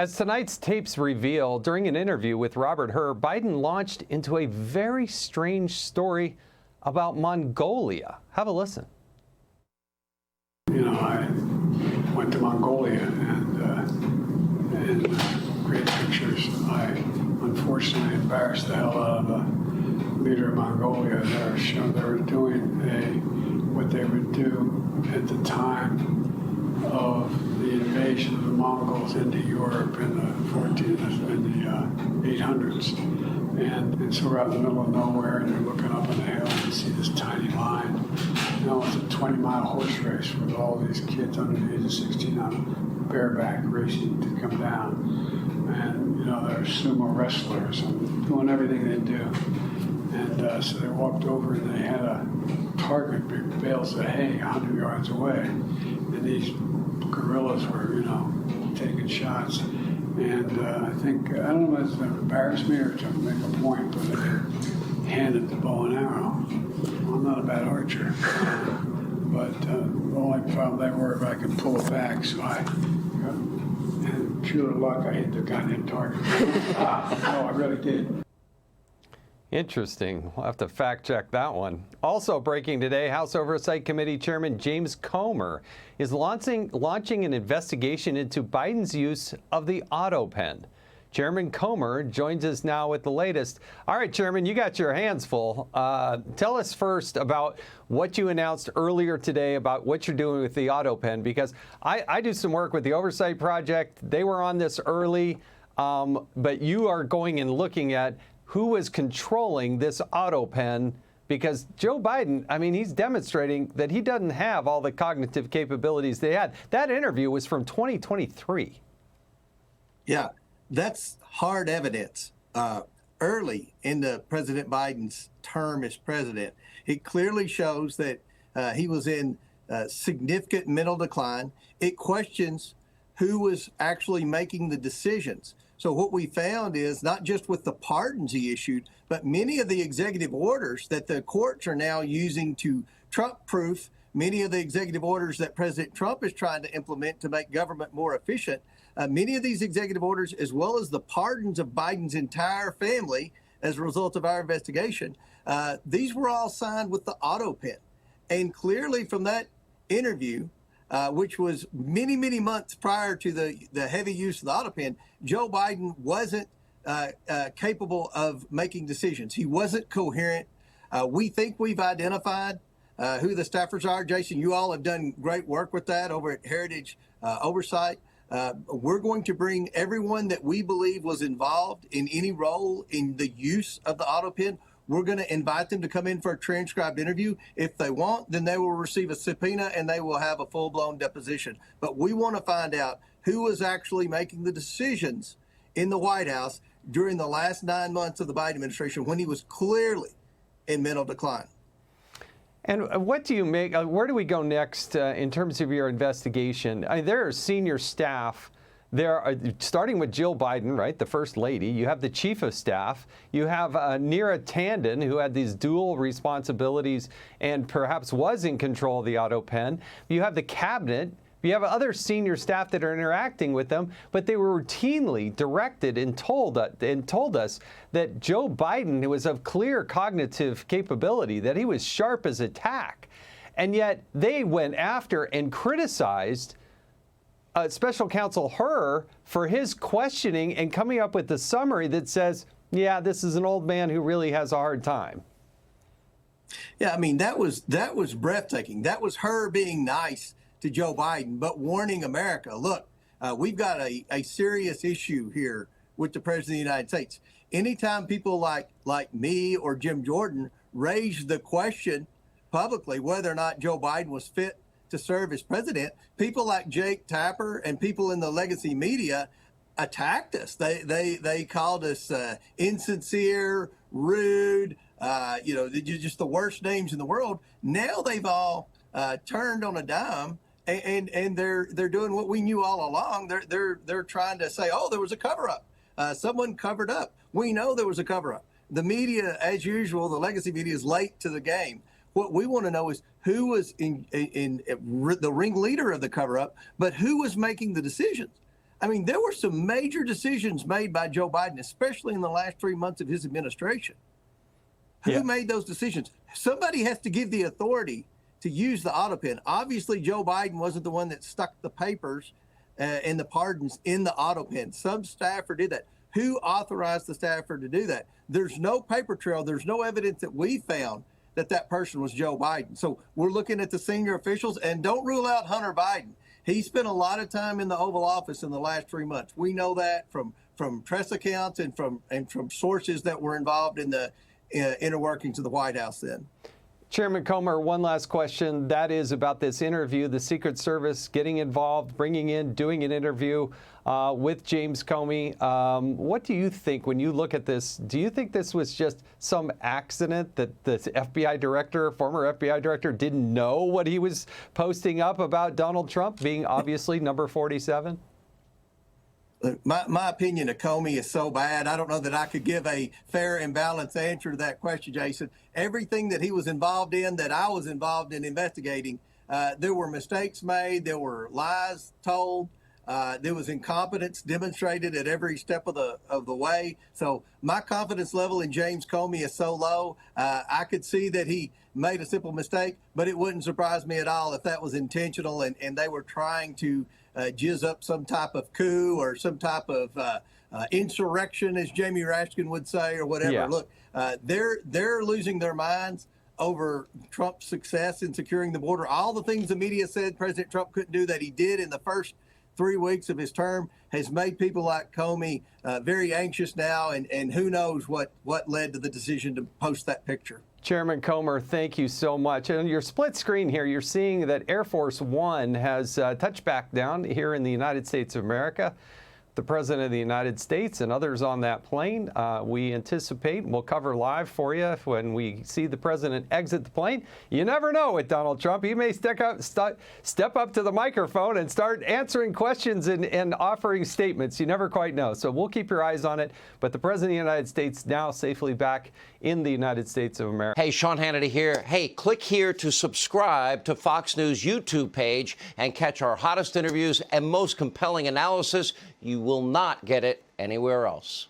As tonight's tapes reveal, during an interview with Robert Hur, Biden launched into a very strange story about Mongolia. Have a listen. You know, I went to Mongolia and great pictures. I unfortunately embarrassed the hell out of the leader of Mongolia. They were doing what they would do at the time of the invasion of the Mongols into Europe in the 800s. And so we're out in the middle of nowhere, and you're looking up on the hill and you see this tiny line. You know, it's a 20-mile horse race with all these kids under the age of 16 on bareback racing to come down. And, you know, they're sumo wrestlers and doing everything they do. And so they walked over and they had a target, big bales of hay 100 yards away. And these guerrillas were, you know, taking shots. And I don't know if it's embarrassed me or to make a point, but they handed the bow and arrow. I'm not a bad archer. But the only problem they were if I could pull it back, so and pure luck, I hit the goddamn target. No, I really did. Interesting. We'll have to fact check that one. Also breaking today, House Oversight Committee Chairman James Comer is launching an investigation into Biden's use of the auto pen. Chairman Comer joins us now with the latest. All right, Chairman, you got your hands full. Tell us first about what you announced earlier today about what you're doing with the auto pen, because I do some work with the Oversight Project. They were on this early, but you are going and looking at who was controlling this auto pen, because Joe Biden, I mean, he's demonstrating that he doesn't have all the cognitive capabilities they had. That interview was from 2023. Yeah, that's hard evidence. Early in the President Biden's term as president, it clearly shows that he was in significant mental decline. It questions who was actually making the decisions. So what we found is not just with the pardons he issued, but many of the executive orders that the courts are now using to Trump-proof, many of the executive orders that President Trump is trying to implement to make government more efficient, many of these executive orders, as well as the pardons of Biden's entire family as a result of our investigation, these were all signed with the auto pen. And clearly from that interview, which was many, many months prior to the heavy use of the auto pen, Joe Biden wasn't capable of making decisions. He wasn't coherent. We think we've identified who the staffers are. Jason, you all have done great work with that over at Heritage Oversight. We're going to bring everyone that we believe was involved in any role in the use of the auto pen. We're going to invite them to come in for a transcribed interview. If they want, then they will receive a subpoena and they will have a full-blown deposition. But we want to find out who was actually making the decisions in the White House during the last 9 months of the Biden administration when he was clearly in mental decline. And what do you make, where do we go next in terms of your investigation? There are senior staff there, starting with Jill Biden, right, the First Lady. You have the Chief of Staff. You have Neera Tanden, who had these dual responsibilities and perhaps was in control of the auto pen. You have the Cabinet. You have other senior staff that are interacting with them, but they were routinely directed and told us that Joe Biden was of clear cognitive capability, that he was sharp as a tack. And yet they went after and criticized Special Counsel Hur for his questioning and coming up with the summary that says, yeah, this is an old man who really has a hard time. Yeah, I mean, that was breathtaking. That was her being nice to Joe Biden, but warning America, look, we've got a serious issue here with the President of the United States. Anytime people like me or Jim Jordan raise the question publicly whether or not Joe Biden was fit to serve as president, people like Jake Tapper and people in the legacy media attacked us. They called us insincere, rude, just the worst names in the world. Now they've all turned on a dime, and they're doing what we knew all along. They're trying to say, oh, there was a cover-up. Someone covered up. We know there was a cover-up. The media, as usual, the legacy media is late to the game. What we want to know is who was in the ringleader of the cover-up, but who was making the decisions. I mean, there were some major decisions made by Joe Biden, especially in the last 3 months of his administration. Who made those decisions? Somebody has to give the authority to use the auto pen. Obviously, Joe Biden wasn't the one that stuck the papers and the pardons in the auto pen. Some staffer did that. Who authorized the staffer to do that? There's no paper trail. There's no evidence that we found that that person was Joe Biden. So we're looking at the senior officials, and don't rule out Hunter Biden. He spent a lot of time in the Oval Office in the last 3 months. We know that from press accounts and from sources that were involved in the inner workings of the White House then. Chairman Comer, one last question. That is about this interview, the Secret Service getting involved, bringing in, doing an interview with James Comey. What do you think when you look at this? Do you think this was just some accident that the FBI director, former FBI director, didn't know what he was posting up about Donald Trump being obviously number 47? My opinion of Comey is so bad, I don't know that I could give a fair and balanced answer to that question, Jason. Everything that he was involved in, that I was involved in investigating, there were mistakes made, there were lies told, there was incompetence demonstrated at every step of the way. So my confidence level in James Comey is so low. I could see that he made a simple mistake, but it wouldn't surprise me at all if that was intentional and they were trying to jizz up some type of coup or some type of insurrection, as Jamie Raskin would say, or whatever. Yeah. Look, they're losing their minds over Trump's success in securing the border. All the things the media said President Trump couldn't do that he did in the first 3 weeks of his term has made people like Comey very anxious now, and who knows what led to the decision to post that picture. Chairman Comer, thank you so much. And on your split screen here, you're seeing that Air Force One has touched back down here in the United States of America. The President of the United States and others on that plane. We anticipate, we'll cover live for you when we see the President exit the plane. You never know with Donald Trump. He may step up to the microphone and start answering questions and offering statements. You never quite know. So we'll keep your eyes on it. But the President of the United States now safely back in the United States of America. Hey, Sean Hannity here. Hey, click here to subscribe to Fox News YouTube page and catch our hottest interviews and most compelling analysis. You will not get it anywhere else.